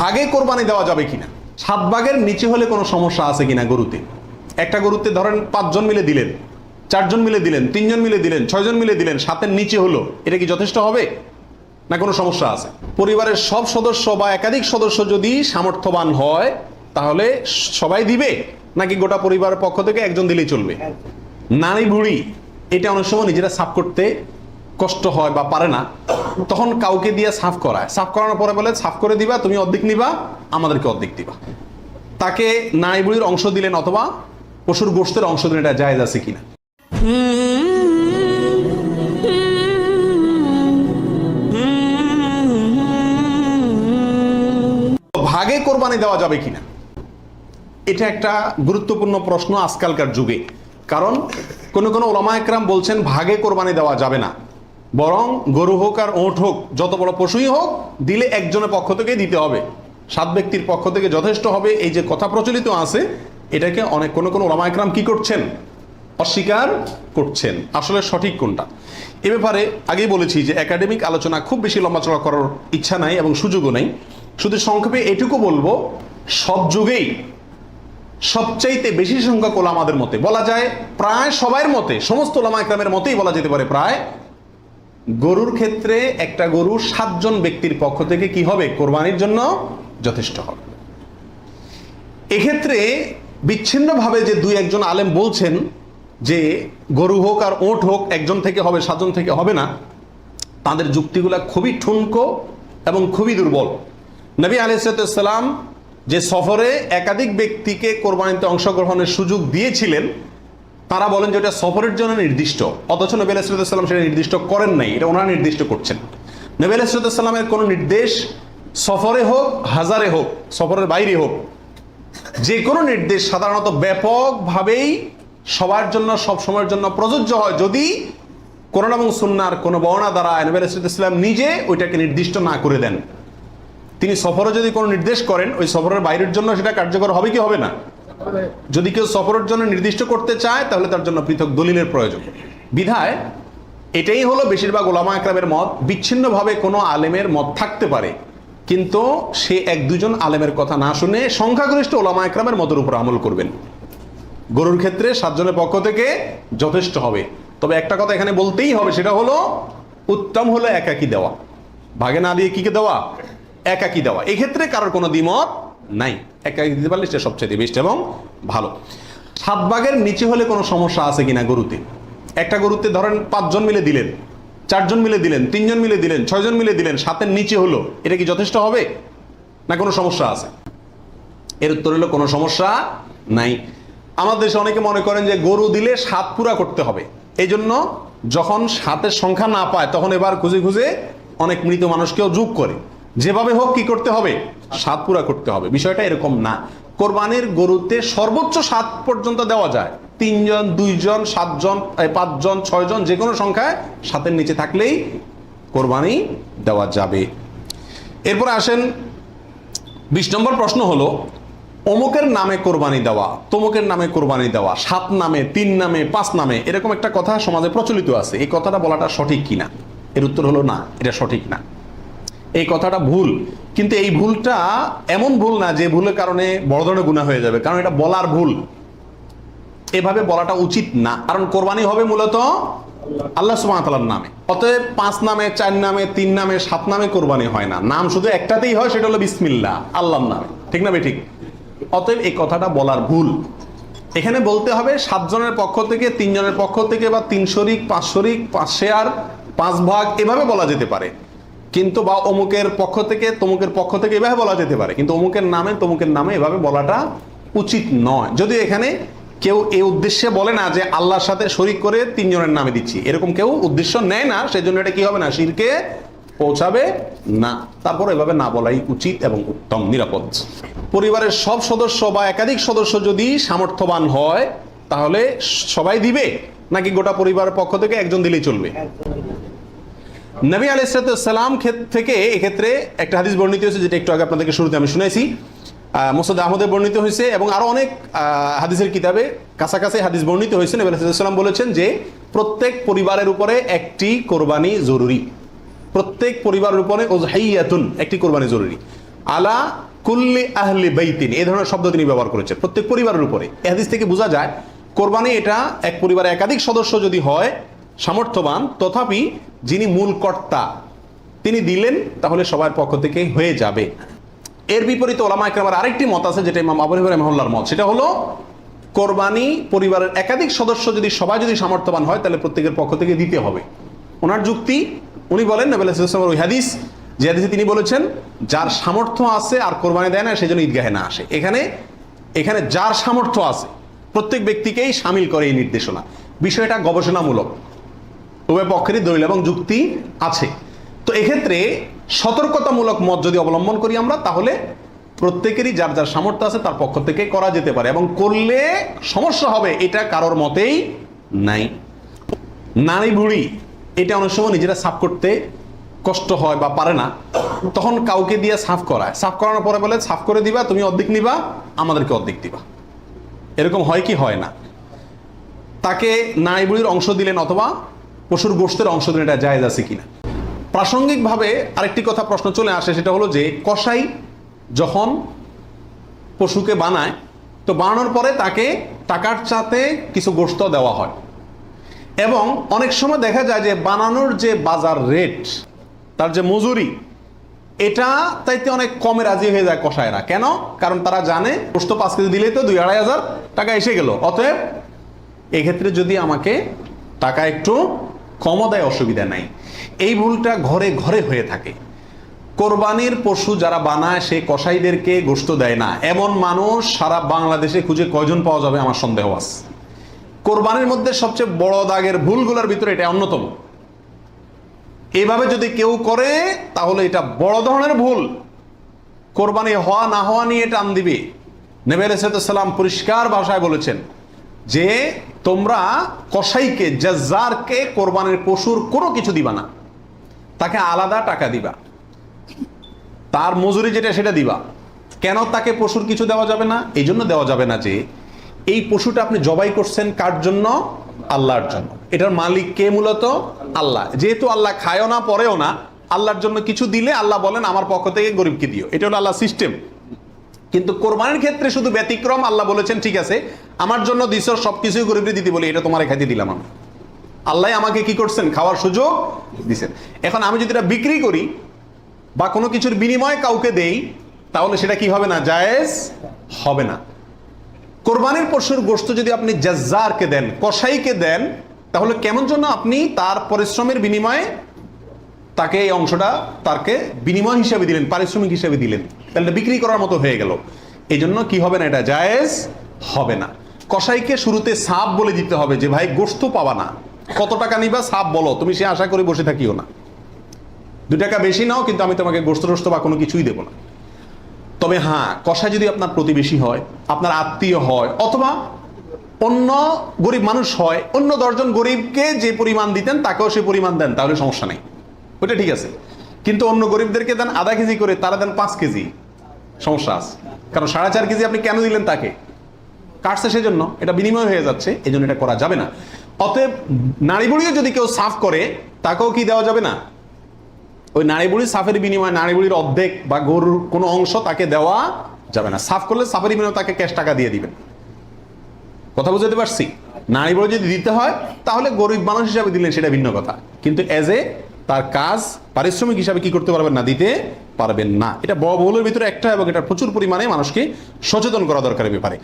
ভাগে কোরবানি দেওয়া যাবে কিনা, 7 ভাগের নিচে হলে কোনো সমস্যা আছে কিনা গরুতে। একটা গরুতে ধরেন 5 জন মিলে দিলেন, 4 জন মিলে দিলেন, 3 জন মিলে দিলেন, 6 জন মিলে দিলেন, 7-এর নিচে হলো, এটা কি যথেষ্ট হবে না কোনো সমস্যা আছে? পরিবারের সব সদস্য বা একাধিক সদস্য যদি সামর্থ্যবান হয় তাহলে সবাই দিবে, নাকি গোটা পরিবারের পক্ষ থেকে একজন দিলেই চলবে? নারী বুড়ি এটা অনেক সময় নিজেরা সাফ করতে কষ্ট হয় বা পারে না, তখন কাউকে দিয়ে সাফ করায়, সাফ করানোর পরে বলে সাফ করে দিবা, তুমি অর্ধেক নিবা, আমাদেরকে অর্ধেক দিবা। তাকে নারী বুড়ির অংশ দিলেন অথবা পশুর গোশতের অংশ দিলেন, এটা জায়েজ আছে কিনা? ভাগে কোরবানি দেওয়া যাবে কিনা, এটা একটা গুরুত্বপূর্ণ প্রশ্ন আজকালকার যুগে। কারণ কোন কোন ওলামা একরাম বলছেন ভাগে কোরবানি দেওয়া যাবে না, বরং গরু হোক আর ওঁট হোক, যত বড় পশুই হোক, দিলে একজনের পক্ষ থেকে দিতে হবে, 7 ব্যক্তির পক্ষ থেকে যথেষ্ট হবে। এই যে কথা প্রচলিত আছে, এটাকে অনেক কোন কোন ওলামা একরাম কি করছেন, অস্বীকার করছেন। আসলে সঠিক কোনটা এ ব্যাপারে আগেই বলেছি যে একাডেমিক আলোচনা খুব বেশি লম্বাচড়া করার ইচ্ছা নাই এবং সুযোগও নাই। শুধু সংক্ষেপে এটুকু বলবো, সব যুগেই সবচাইতে বেশি সংখ্যক ওলামাদের মতে, বলা যায় প্রায় সবার মতে, সমস্ত ওলামা একরামের মতেই বলা যেতে পারে প্রায়, গরুর ক্ষেত্রে একটা গরু 7 জন ব্যক্তির পক্ষ থেকে কি হবে, কোরবানির জন্য যথেষ্ট হবে। এক্ষেত্রে বিচ্ছিন্নভাবে যে 2-1 আলেম বলছেন যে গরু হোক আর ওঁট হোক একজন থেকে হবে, 7 জন থেকে হবে না, তাদের যুক্তিগুলা খুবই ঠুনকো এবং খুবই দুর্বল। নবী আলাইহিস সালাম যে সফরে একাধিক ব্যক্তিকে কোরবানিতে অংশগ্রহণের সুযোগ দিয়েছিলেন, তারা বলেন যে এটা সফরের জন্য নির্দিষ্ট, অথচ নবী আলাইহিস সালাম সেটা নির্দিষ্ট করেন নাই, এটা ওনারা নির্দিষ্ট করছেন। নবী আলাইহিস সালামের কোনো নির্দেশ সফরে হোক, হাজারে হোক, সফরের বাইরে হোক, যে কোনো নির্দেশ সাধারণত ব্যাপকভাবেই সবার জন্য সব সময়ের জন্য প্রযোজ্য হয় যদি কোরআন এবং সুন্নাহর কোনো বর্ণনা দ্বারা নবী আলাইহিস সালাম নিজে ওইটাকে নির্দিষ্ট না করে দেন। তিনি সফরে যদি কোনো নির্দেশ করেন, ওই সফরের বাইরের জন্য সেটা কার্যকর হবে কি হবে না? যদি কেউ সফরের জন্য নির্দিষ্ট করতে চায় তাহলে তার জন্য পৃথক দলিলের প্রয়োজন। বিধায় এটাই হলো বেশিরভাগ ওলামা একরামের মত। বিচ্ছিন্নভাবে কোনো আলেমের মত থাকতে পারে, কিন্তু সে 1-2 জন আলেমের কথা না শুনে সংখ্যাগরিষ্ঠ ওলামা একরামের মতের উপর আমল করবেন। গরুর ক্ষেত্রে 7 জনের পক্ষ থেকে যথেষ্ট হবে। তবে একটা কথা এখানে বলতেই হবে, সেটা হলো উত্তম হলো একাকি দেওয়া, ভাগে না দিয়ে কি দেওয়া, একাকি দেওয়া। এক্ষেত্রে কারোর কোনো দ্বিমত নাই, একাকি দিতে পারলে সেটা সবচেয়ে বেস্ট এবং ভালো। 7 ভাগের নিচে হলে কোনো সমস্যা আছে কিনা গরুতে। একটা গরুতে ধরেন 5 জন মিলে দিলেন, 4 জন মিলে দিলেন, 3 জন মিলে দিলেন, 6 জন মিলে দিলেন, 7-এর নিচে হলো, এটা কি যথেষ্ট হবে না কোনো সমস্যা আছে? এর উত্তর হলো কোনো সমস্যা নাই। আমাদের দেশে অনেকে মনে করেন যে গরু দিলে 7 পুরা করতে হবে, এই জন্য যখন 7-এর সংখ্যা না পায় তখন এবার খুঁজে খুঁজে অনেক মৃত মানুষকেও যোগ করে, যেভাবে হোক কি করতে হবে, 7 পুরা করতে হবে। বিষয়টা এরকম না। কোরবানির গরুতে সর্বোচ্চ 7 পর্যন্ত দেওয়া যায়, 3 জন, 2 জন, 7 জন, 5 জন, 6 জন, যে কোনো সংখ্যায় 7-এর নিচে থাকলেই কোরবানি দেওয়া যাবে। এরপর আসেন 20 নম্বর প্রশ্ন হলো, অমুকের নামে কোরবানি দেওয়া, তমুকের নামে কোরবানি দেওয়া, 7 নামে, 3 নামে, 5 নামে, এরকম একটা কথা সমাজে প্রচলিত আছে। এই কথাটা বলাটা সঠিক কিনা? এর উত্তর হলো না, এটা সঠিক না, এই কথাটা ভুল। কিন্তু এই ভুলটা এমন ভুল না যে ভুলের কারণে বড় ধরনের গুনাহ হয়ে যাবে, কারণ এটা বলার ভুল, এভাবে বলাটা উচিত না। কারণ কোরবানি হবে মূলত আল্লাহ সুবহানাহু ওয়া তাআলার নামে, অতএব 5 নামে, 4 নামে, 3 নামে, 7 নামে কোরবানি হয় না। নাম শুধু একটাতেই হয়, সেটা হলো বিসমিল্লাহ, আল্লাহর নামে, ঠিক না ঠিক? অতএব এই কথাটা বলার ভুল। এখানে বলতে হবে 7 জনের পক্ষ থেকে, 3 জনের পক্ষ থেকে, বা 3 শরিক, 5 শরিক, 5 শেয়ার, 5 ভাগ, এভাবে বলা যেতে পারে। কিন্তু বা অমুকের পক্ষ থেকে, তমুকের পক্ষ থেকে, এভাবে বলা যেতে পারে, কিন্তু অমুকের নামে, তমুকের নামে এভাবে বলাটা উচিত নয়। যদি এখানে কেউ এই উদ্দেশ্যে বলে না যে আল্লাহর সাথে শরিক করে 3 জনের নামে দিচ্ছি, এরকম কেউ উদ্দেশ্য নেয় না, সেজন্য এটা কি হবে না, শিরকে পৌঁছাবে না। তারপর এভাবে না বলাই উচিত এবং উত্তম, নিরাপদ। পরিবারের সব সদস্য বা একাধিক সদস্য যদি সামর্থ্যবান হয় তাহলে সবাই দিবে, নাকি গোটা পরিবারের পক্ষ থেকে একজন দিলেই চলবে? নবী আলাইহিস সালাম থেকে এক্ষেত্রে একটা হাদিস বর্ণিত হয়েছে, যেটা একটু আগে আপনাদেরকে শুরুতে আমি শুনেছি, মুসনাদ আহমদে বর্ণিত হয়েছে এবং আরো অনেক হাদিসের কিতাবে কাছাকাছি হাদিস বর্ণিত হয়েছে। নবী আলাইহিস সালাম বলেছেন যে প্রত্যেক পরিবারের উপরে একটি কোরবানি জরুরি, প্রত্যেক পরিবারের উপরে উযহিয়াতুন, একটি কোরবানি জরুরি। আলা কুল্লি আহলি বাইতিন, এই ধরনের শব্দ তিনি ব্যবহার করেছেন, প্রত্যেক পরিবারের উপরে। এই হাদিস থেকে বোঝা যায় কোরবানি এটা এক পরিবারে একাধিক সদস্য যদি হয় সামর্থ্যবান, তথাপি যিনি মূল কর্তা তিনি দিলেন তাহলে সবার পক্ষ থেকে হয়ে যাবে। এর বিপরীতে ওলামা ইকরামের আরেকটি মত আছে, যেটা ইমাম আবু হানিফা রাহিমাহুল্লাহর মত, সেটা হলো কোরবানি পরিবারের একাধিক সদস্য যদি সবাই যদি সামর্থ্যবান হয় তাহলে প্রত্যেকের পক্ষ থেকে দিতে হবে। ওনার যুক্তি, উনি বলেন নবী সাল্লাল্লাহু আলাইহি ওয়াসাল্লামের ওই হাদিস, যে হাদিসে তিনি বলেছেন যার সামর্থ্য আছে আর কোরবানি দেয় না সেজন্য ঈদগাহে না আসে। এখানে যার সামর্থ্য আছে প্রত্যেক ব্যক্তিকেই শামিল করে এই নির্দেশনা। বিষয়টা গবেষণামূলক, উভয় পক্ষেরই দলিল এবং যুক্তি আছে। তো এক্ষেত্রে সতর্কতামূলক মত যদি অবলম্বন করি আমরা, তাহলে প্রত্যেকেরই যার যার সামর্থ্য আছে তার পক্ষ থেকে করা যেতে পারে, এবং করলে সমস্যা হবে এটা কারোর মতেই নাই। নারী বুড়ি এটা অনেক সময় নিজেরা সাফ করতে কষ্ট হয় বা পারে না, তখন কাউকে দিয়ে সাফ করায়, সাফ করানোর পরে বলে সাফ করে দিবা, তুমি অর্ধেক নিবা, আমাদেরকে অর্ধেক দিবা। এরকম হয় কি হয় না? তাকে নারী বুড়ির অংশ দিলেন অথবা পশুর গোশতের অংশ দিলেন, এটা জায়েজ আছে কিনা। প্রাসঙ্গিকভাবে আরেকটি কথা প্রশ্ন চলে আসে, সেটা হলো যে কসাই যখন পশুকে বানায়, তো বানানোর পরে তাকে টাকার সাথে কিছু গোশত দেওয়া হয়, এবং অনেক সময় দেখা যায় যে বানানোর যে বাজার রেট, তার যে মজুরি, এটা তাইতে অনেক কমে রাজি হয়ে যায় কসাইরা। কেন? কারণ তারা জানে গোশত 5 কেজি দিলেই তো 2-2.5 টাকা এসে গেল, অতএব এক্ষেত্রে যদি আমাকে টাকা একটু কমও দেয় অসুবিধা নাই। এই ভুলটা ঘরে ঘরে হয়ে থাকে। কোরবানির পশু যারা বানায় সে কসাইদেরকে গোশত দেয় না, এমন মানুষ সারা বাংলাদেশে খুঁজে কয়জন পাওয়া যাবে আমার সন্দেহ আছে। কোরবানির মধ্যে সবচেয়ে বড় দাগের ভুলগুলোর ভিতরে এটা অন্যতম। এইভাবে যদি কেউ করে তাহলে এটা বড় ধরনের ভুল, কোরবানি হওয়া না হওয়া নিয়ে টান দিবে। নবী আলাইহিস সালাম পরিষ্কার ভাষায় বলেছেন যে তোমরা কসাইকে, জাজ্জারকে কোরবানির পশুর কোনো কিছু দিবা না, তাকে আলাদা টাকা দিবা, তার মজুরি যেটা সেটা দিবা। কেন তাকে পশুর কিছু দেওয়া যাবে না? এই জন্য দেওয়া যাবে না যে এই পশুটা আপনি জবাই করছেন কার জন্য? আল্লাহর জন্য। এটার মালিক কে? মূলত আল্লাহ। যেহেতু আল্লাহ খায়ও না পরেও না, আল্লাহর জন্য কিছু দিলে আল্লাহ বলেন আমার পক্ষ থেকে গরিবকে দিও, এটা হলো আল্লাহ সিস্টেম। কিন্তু কোরবানির ক্ষেত্রে শুধু ব্যতিক্রম, আল্লাহ বলেছেন ঠিক আছে আমার জন্য দিছ, সবকিছুই গরিবকে দিতে বলি, এটা তোমার খাইতে দিলাম আমি। আল্লাহ আমাকে কি করছেন? খাওয়ার সুযোগ দিছেন। এখন আমি যদি এটা বিক্রি করি বা কোনো কিছুর বিনিময়ে কাউকে দেই, তাহলে সেটা কি হবে না? জায়েজ হবে না। কোরবানির পশুর গোশত যদি আপনি জাজ্জারকে দেন, কসাইকে দেন, তাহলে কেমন জন্য আপনি তার পরিশ্রমের বিনিময়ে তাকে এই অংশটা তাকে বিনিময় হিসাবে দিলেন, পারিশ্রমিক হিসাবে দিলেন, তাহলে বিক্রি করার মতো হয়ে গেল। এই জন্য কি হবে না? এটা জায়েজ হবে না। কসাইকে শুরুতে সাপ বলে দিতে হবে যে ভাই গোশত পাবা না, কত টাকা নিবা সাপ বলো, তুমি সে আশা করে বসে থাকিও না, 2 টাকা বেশি নাও, কিন্তু আমি তোমাকে গোশত বা কোনো কিছুই দেবো না। তবে হ্যাঁ, কসাই যদি আপনার প্রতিবেশী হয়, আপনার আত্মীয় হয়, অথবা অন্য গরিব মানুষ হয়, অন্য 10 জন গরিবকে যে পরিমাণ দিতেন তাকেও সে পরিমাণ দেন, তাহলে সমস্যা নেই, ওইটা ঠিক আছে। কিন্তু অন্য গরিবদেরকে দেন আধা কেজি করে, তারা দেন 5 কেজি, সমস্যা আছে। কারণ 4.5 কেজি আপনি কেন দিলেন? তাকে কাটছে সেজন্য, এটা বিনিময় হয়ে যাচ্ছে, এই জন্য এটা করা যাবে না। অতএব নারী বুড়িও যদি কেউ সাফ করে, তাকেও কি দেওয়া যাবে না? ওই নারী বুড়ির সাফের বিনিময়ে নারী বুড়ির অর্ধেক বা গরুর কোনো অংশ তাকে দেওয়া যাবে না। সাফ করলে সাফের বিনিময়ে তাকে ক্যাশ টাকা দিয়ে দিবেন। কথা বুঝতে পারছি? নারী বুড়ি যদি দিতে হয় তাহলে গরিব মানুষ হিসাবে দিলেন, সেটা ভিন্ন কথা, কিন্তু এজ এ তার কাজ পারিশ্রমিক হিসাবে কি করতে পারবেন না? দিতে পারবেন না। এটা বড় ভুলের ভিতরে একটা, এবং এটা প্রচুর পরিমাণে মানুষকে সচেতন করা দরকার ব্যাপারে।